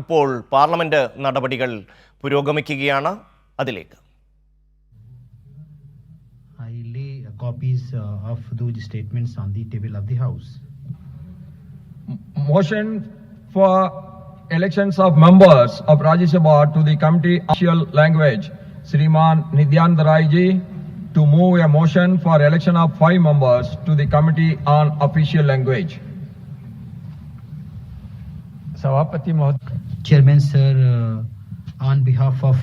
ഇപ്പോൾ പാർലമെന്റ് നടപടികൾ പുരോഗമിക്കുകയാണ്. അതിലേക്ക് I lay copies of those statements on the table of the House. Motion for elections of members of Rajya Sabha to the committee official language. Shriman Nityanand Rai ji to move a motion for election of 5 members to the committee on official language. Sabhapati Mahoday. Chairman sir, on behalf of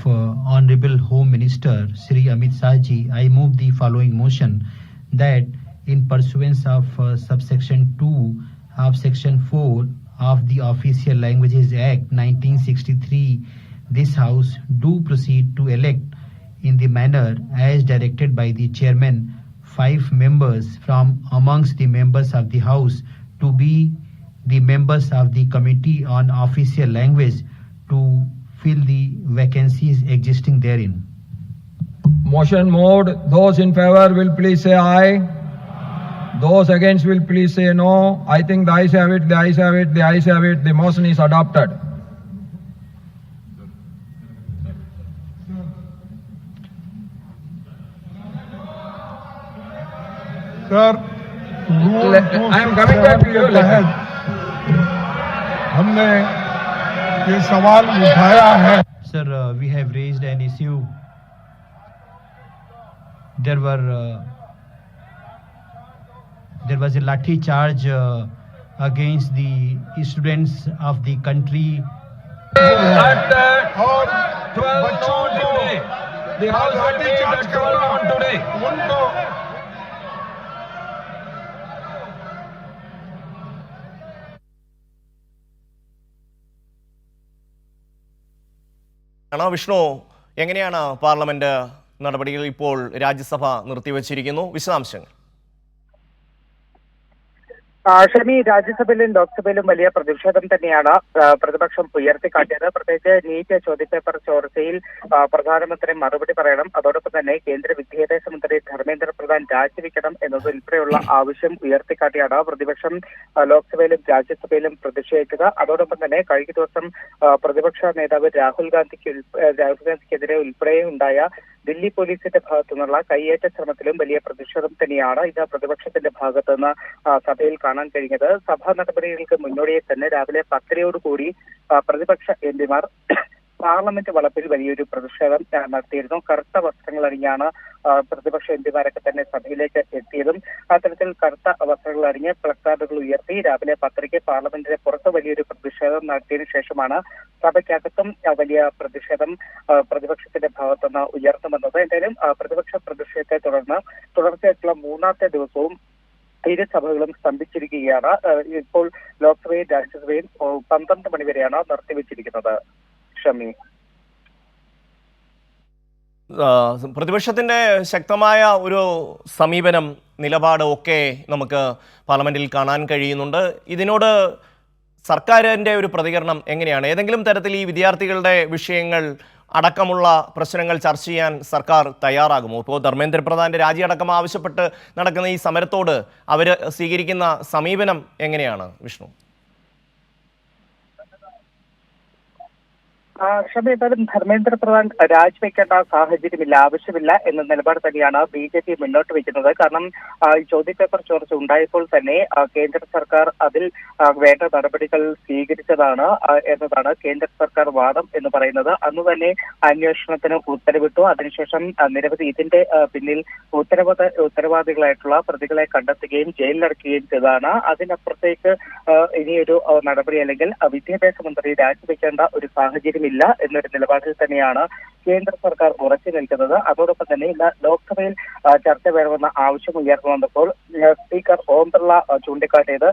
Honorable Home Minister Shri Amit Shah ji, I move the following motion that in pursuance of subsection 2 of section 4 of the Official Languages Act 1963, this House do proceed to elect in the manner as directed by the Chairman 5 members from amongst the members of the House to be the members of the Committee on Official Language to fill the vacancies existing therein. Motion moved. Those in favor will please say aye. Those against will please say no. I think the ayes have it, the ayes have it, the ayes have it. The motion is adopted. Sir, I am coming back to you. हमने ये सवाल उठाया है. Sir, we have raised an issue. There was a lathi charge against the students of the country. At और 12 बच्चों noon को today, the House will लाठी meet charge at 12 noon today. उनको വിഷ്ണു, എങ്ങനെയാണ് പാർലമെന്റ് നടപടികൾ? ഇപ്പോൾ രാജ്യസഭ നിർത്തിവച്ചിരിക്കുന്നു, വിശദാംശങ്ങൾ. ഷമി, രാജ്യസഭയിലും ലോക്സഭയിലും വലിയ പ്രതിഷേധം തന്നെയാണ് പ്രതിപക്ഷം ഉയർത്തിക്കാട്ടിയത്. പ്രത്യേകിച്ച് നീറ്റ് ചോദ്യപേപ്പർ ചോർച്ചയിൽ പ്രധാനമന്ത്രി മറുപടി പറയണം, അതോടൊപ്പം തന്നെ കേന്ദ്ര വിദ്യാഭ്യാസ മന്ത്രി ധർമ്മേന്ദ്ര പ്രധാൻ രാജിവെക്കണം എന്നതുൾപ്പെടെയുള്ള ആവശ്യം ഉയർത്തിക്കാട്ടിയാണ് പ്രതിപക്ഷം ലോക്സഭയിലും രാജ്യസഭയിലും പ്രതിഷേധിച്ചത്. അതോടൊപ്പം തന്നെ കഴിഞ്ഞ ദിവസം പ്രതിപക്ഷ നേതാവ് രാഹുൽ ഗാന്ധിക്കെതിരെ ഉൾപ്പെടെ ഉണ്ടായ ദില്ലി പോലീസിന്റെ ഭാഗത്തു നിന്നുള്ള കയ്യേറ്റ ശ്രമത്തിലും വലിയ പ്രതിഷേധം തന്നെയാണ് ഇത് പ്രതിപക്ഷത്തിന്റെ ഭാഗത്തുനിന്ന് സഭയിൽ കാണാൻ കഴിഞ്ഞത്. സഭാ നടപടികൾക്ക് മുന്നോടിയായി തന്നെ രാവിലെ 10:00 പ്രതിപക്ഷ എംപിമാർ പാർലമെന്റ് വളപ്പിൽ വലിയൊരു പ്രതിഷേധം നടത്തിയിരുന്നു. കറുത്ത വസ്ത്രങ്ങൾ അണിഞ്ഞാണ് പ്രതിപക്ഷ എംപിമാരൊക്കെ തന്നെ സഭയിലേക്ക് എത്തിയതും. അത്തരത്തിൽ കറുത്ത വസ്ത്രങ്ങൾ അണിഞ്ഞ് പ്ലക്കാർഡുകൾ ഉയർത്തി രാവിലെ 10:00 പാർലമെന്റിന് പുറത്ത് വലിയൊരു പ്രതിഷേധം നടത്തിയതിനു ശേഷമാണ് സഭയ്ക്കകത്തും വലിയ പ്രതിഷേധം പ്രതിപക്ഷത്തിന്റെ ഭാഗത്തുനിന്ന് ഉയർന്നു വന്നത്. എന്തായാലും പ്രതിപക്ഷ പ്രതിഷേധത്തെ തുടർച്ചയായിട്ടുള്ള 3ാമത്തെ ദിവസവും ഇരു സഭകളും സ്തംഭിച്ചിരിക്കുകയാണ്. ഇപ്പോൾ ലോക്സഭയും രാജ്യസഭയും 12 മണി വരെയാണ് നിർത്തിവെച്ചിരിക്കുന്നത്. ഷമി, പ്രതിപക്ഷത്തിന്റെ ശക്തമായ ഒരു സമീപനം, നിലപാട് ഒക്കെ നമുക്ക് പാർലമെന്റിൽ കാണാൻ കഴിയുന്നുണ്ട്. ഇതിനോട് സർക്കാരിന്റെ ഒരു പ്രതികരണം എങ്ങനെയാണ്? ഏതെങ്കിലും തരത്തിൽ ഈ വിദ്യാർത്ഥികളുടെ വിഷയങ്ങൾ അടക്കമുള്ള പ്രശ്നങ്ങൾ ചർച്ച ചെയ്യാൻ സർക്കാർ തയ്യാറാകുമോ? ഇപ്പോൾ ധർമ്മേന്ദ്ര പ്രധാന്റെ രാജിയടക്കം ആവശ്യപ്പെട്ട് നടക്കുന്ന ഈ സമരത്തോട് അവർ സ്വീകരിക്കുന്ന സമീപനം എങ്ങനെയാണ് വിഷ്ണു? ഷമി, ഏതായാലും ധർമ്മേന്ദ്ര പ്രധാൻ രാജിവെക്കേണ്ട സാഹചര്യമില്ല, ആവശ്യമില്ല എന്ന നിലപാട് തന്നെയാണ് BJP മുന്നോട്ട് വയ്ക്കുന്നത്. കാരണം ഈ ചോദ്യപേപ്പർ ചോർച്ച ഉണ്ടായപ്പോൾ തന്നെ കേന്ദ്ര സർക്കാർ അതിൽ വേണ്ട നടപടികൾ സ്വീകരിച്ചതാണ് എന്നതാണ് കേന്ദ്ര സർക്കാർ വാദം എന്ന് പറയുന്നത്. അന്ന് തന്നെ അന്വേഷണത്തിന് ഉത്തരവിട്ടു. അതിനുശേഷം നിരവധി ഇതിന്റെ പിന്നിൽ ഉത്തരവാദികളായിട്ടുള്ള പ്രതികളെ കണ്ടെത്തുകയും ജയിലിലടക്കുകയും ചെയ്തതാണ്. അതിനപ്പുറത്തേക്ക് ഇനിയൊരു നടപടി അല്ലെങ്കിൽ വിദ്യാഭ്യാസ മന്ത്രി രാജിവെക്കേണ്ട ഒരു സാഹചര്യം എന്നൊരു നിലപാടിൽ തന്നെയാണ് കേന്ദ്ര സർക്കാർ ഉറച്ചു നിൽക്കുന്നത്. അതോടൊപ്പം തന്നെ ഇന്ന് ലോക്സഭയിൽ ചർച്ച വേണമെന്ന ആവശ്യം ഉയർന്നു വന്നപ്പോൾ സ്പീക്കർ ഓം ബിർള ചൂണ്ടിക്കാട്ടിയത്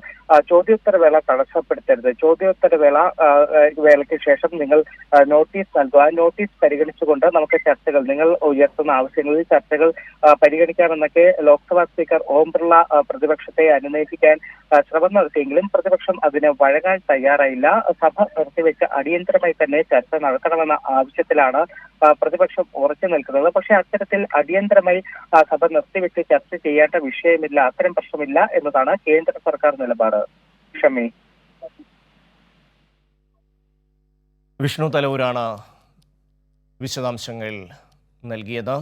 ചോദ്യോത്തരവേള തടസ്സപ്പെടുത്തരുത്, ചോദ്യോത്തരവേളയ്ക്ക് ശേഷം നിങ്ങൾ നോട്ടീസ് നൽകുക, നോട്ടീസ് പരിഗണിച്ചുകൊണ്ട് നമുക്ക് ചർച്ചകൾ, നിങ്ങൾ ഉയർത്തുന്ന ആവശ്യങ്ങളിൽ ചർച്ചകൾ പരിഗണിക്കാമെന്നൊക്കെ ലോക്സഭാ സ്പീക്കർ ഓം ബിർള പ്രതിപക്ഷത്തെ അനുനയിപ്പിക്കാൻ ശ്രമം നടത്തിയെങ്കിലും പ്രതിപക്ഷം അതിന് വഴങ്ങാൻ തയ്യാറായില്ല. സഭ നിർത്തിവെച്ച് അടിയന്തരമായി തന്നെ ചർച്ച നടത്തണമെന്ന ആവശ്യത്തിലാണ് പ്രതിപക്ഷം ഉറച്ചു നിൽക്കുന്നത്. പക്ഷേ അത്തരത്തിൽ അടിയന്തരമായി സഭ നിർത്തിവെച്ച് ചർച്ച ചെയ്യേണ്ട വിഷയമില്ല, അത്തരം പ്രശ്നമില്ല എന്നതാണ് കേന്ദ്ര സർക്കാർ നിലപാട്. ഷമി. വിഷ്ണു തലൂരാണ് വിശദാംശങ്ങൾ നൽകിയത്.